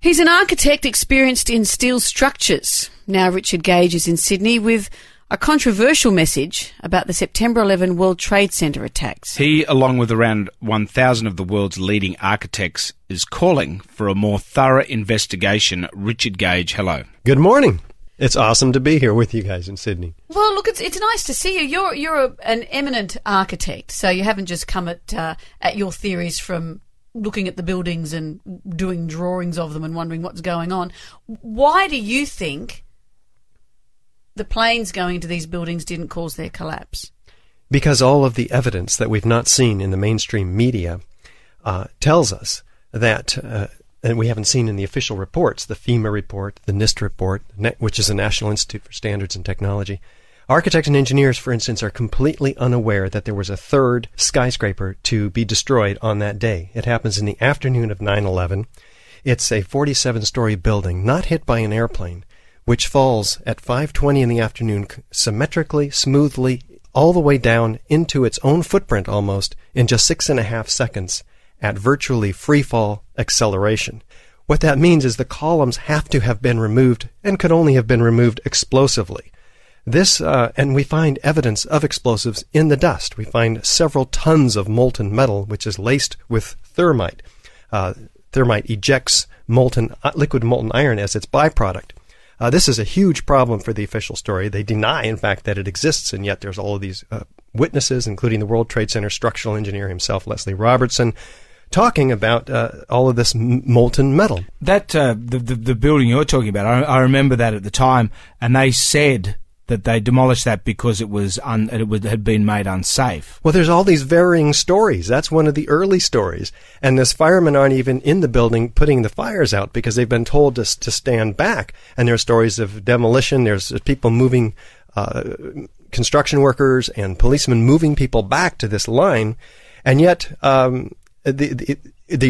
He's an architect experienced in steel structures. Now Richard Gage is in Sydney with a controversial message about the September 11 World Trade Center attacks. He, along with around 1,000 of the world's leading architects, is calling for a more thorough investigation. Richard Gage, hello. Good morning. It's awesome to be here with you guys in Sydney. Well, look, it's nice to see you. You're an eminent architect, so you haven't just come at your theories from looking at the buildings and doing drawings of them and wondering what's going on. Why do you think the planes going into these buildings didn't cause their collapse? Because all of the evidence that we've not seen in the mainstream media tells us that, and we haven't seen in the official reports, the FEMA report, the NIST report, which is the National Institute for Standards and Technology. Architects and engineers, for instance, are completely unaware that there was a third skyscraper to be destroyed on that day. It happens in the afternoon of 9/11. It's a 47-story building, not hit by an airplane, which falls at 5:20 in the afternoon, symmetrically, smoothly, all the way down into its own footprint almost in just 6.5 seconds at virtually free-fall acceleration. What that means is the columns have to have been removed and could only have been removed explosively. This, and we find evidence of explosives in the dust. We find several tons of molten metal, which is laced with thermite. Thermite ejects liquid molten iron as its byproduct. This is a huge problem for the official story. They deny, in fact, that it exists, and yet there's all of these witnesses, including the World Trade Center structural engineer himself, Leslie Robertson, talking about all of this molten metal. That the building you're talking about, I remember that at the time, and they said that they demolished that because it had been made unsafe. Well, there's all these varying stories. That's one of the early stories. And these firemen aren't even in the building putting the fires out because they've been told to stand back. And there's stories of demolition. There's people moving, construction workers and policemen moving people back to this line. And yet, the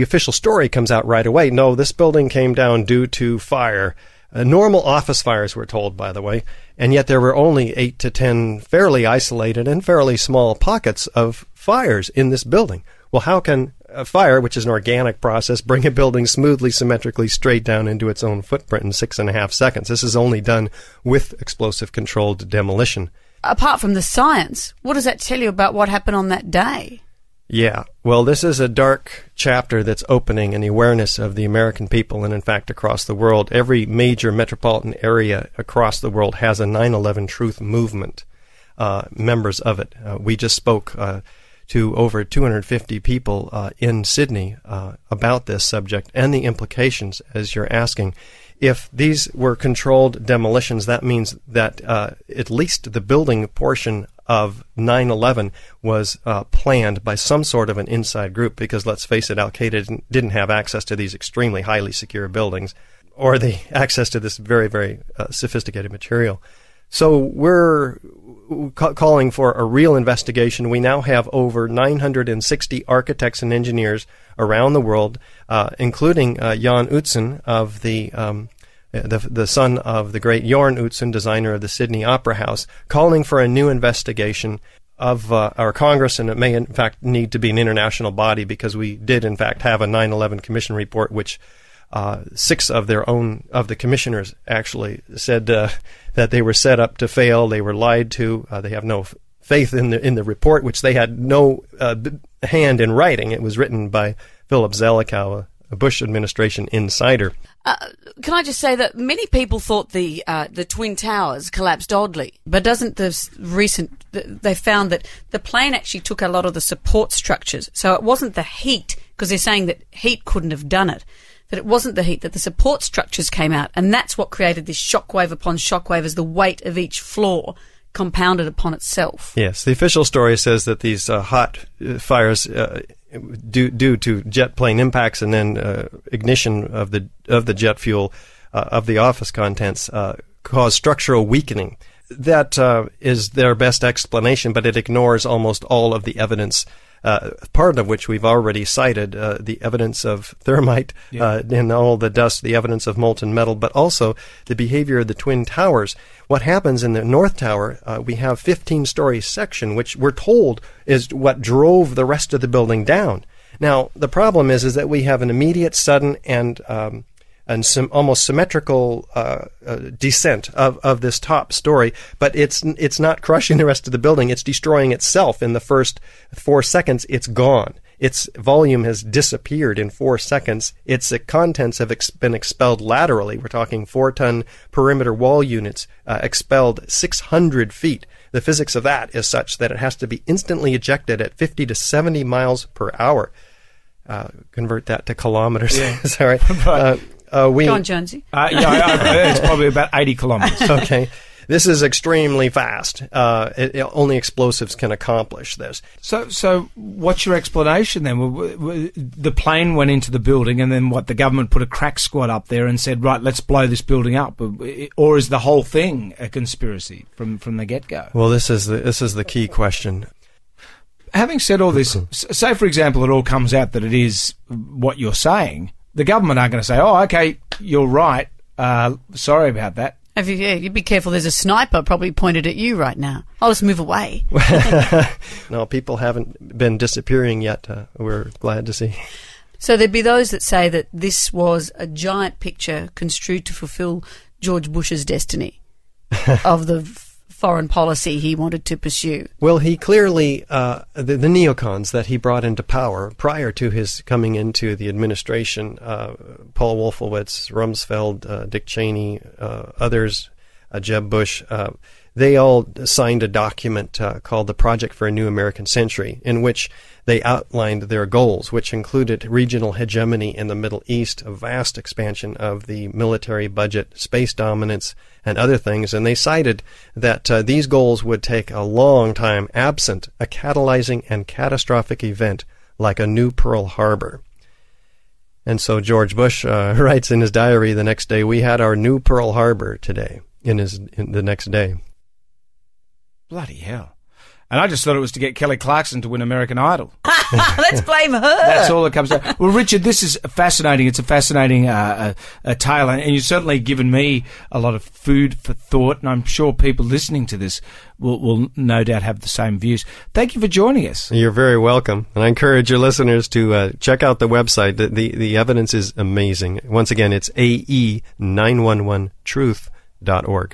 official story comes out right away. No, this building came down due to fire. Normal office fires, we're told, by the way, and yet there were only 8 to 10 fairly isolated and fairly small pockets of fires in this building. Well, how can a fire, which is an organic process, bring a building smoothly, symmetrically, straight down into its own footprint in 6.5 seconds? This is only done with explosive-controlled demolition. Apart from the science, what does that tell you about what happened on that day? Yeah, well, this is a dark chapter that's opening in the awareness of the American people and, in fact, across the world. Every major metropolitan area across the world has a 9/11 Truth Movement, members of it. We just spoke to over 250 people in Sydney about this subject and the implications, as you're asking. If these were controlled demolitions, that means that at least the building portion of 9/11 was planned by some sort of an inside group, because let's face it, Al-Qaeda didn't have access to these extremely highly secure buildings or the access to this very, very sophisticated material. So we're calling for a real investigation. We now have over 960 architects and engineers around the world, including Jan Utzon of the son of the great Jorn Utzon, designer of the Sydney Opera House, calling for a new investigation of our Congress, and it may in fact need to be an international body, because we did in fact have a 9/11 Commission report, which 6 of the commissioners actually said that they were set up to fail. They were lied to. They have no faith in the report, which they had no hand in writing. It was written by Philip Zelikow, a Bush administration insider. Can I just say that many people thought the Twin Towers collapsed oddly, but doesn't they found that the plane actually took a lot of the support structures. So it wasn't the heat, because they're saying that heat couldn't have done it, that it wasn't the heat, that the support structures came out, and that's what created this shockwave upon shockwave as the weight of each floor compounded upon itself. Yes, the official story says that these hot fires due to jet plane impacts and then ignition of the jet fuel of the office contents cause structural weakening. That is their best explanation, but it ignores almost all of the evidence, part of which we've already cited, the evidence of thermite and all the dust, the evidence of molten metal, but also the behavior of the Twin Towers. What happens in the North Tower, we have 15-story section, which we're told is what drove the rest of the building down. Now, the problem is that we have an immediate, sudden, and and some almost symmetrical descent of this top story, but it's not crushing the rest of the building. It's destroying itself in the first 4 seconds. It's gone. Its volume has disappeared in 4 seconds. Its contents have been expelled laterally. We're talking 4-ton perimeter wall units expelled 600 feet. The physics of that is such that it has to be instantly ejected at 50 to 70 miles per hour. Convert that to kilometers. Yeah. Sorry. Go on, Jonesy. It's probably about 80 kilometers. Okay. This is extremely fast. Only explosives can accomplish this. So what's your explanation then? The plane went into the building, and then the government put a crack squad up there and said, right, let's blow this building up. Or is the whole thing a conspiracy from the get-go? Well, this is the key question. Having said all this, say, for example, it all comes out that it is what you're saying, the government aren't going to say, oh, okay, you're right, sorry about that. You'd be careful. There's a sniper probably pointed at you right now. I'll just move away. No, people haven't been disappearing yet. We're glad to see. So there'd be those that say that this was a giant picture construed to fulfill George Bush's destiny of the foreign policy he wanted to pursue. Well, he clearly, the neocons that he brought into power prior to his coming into the administration, Paul Wolfowitz, Rumsfeld, Dick Cheney, others, Jeb Bush, they all signed a document called the Project for a New American Century, in which they outlined their goals, which included regional hegemony in the Middle East, a vast expansion of the military budget, space dominance, and other things. And they cited that these goals would take a long time absent a catalyzing and catastrophic event like a new Pearl Harbor. And so George Bush writes in his diary the next day, we had our new Pearl Harbor today, in the next day. Bloody hell. And I just thought it was to get Kelly Clarkson to win American Idol. Let's blame her. That's all that comes down. Well, Richard, this is fascinating. It's a fascinating tale, and you've certainly given me a lot of food for thought, and I'm sure people listening to this will no doubt have the same views. Thank you for joining us. You're very welcome, and I encourage your listeners to check out the website. The evidence is amazing. Once again, it's AE911truth.org.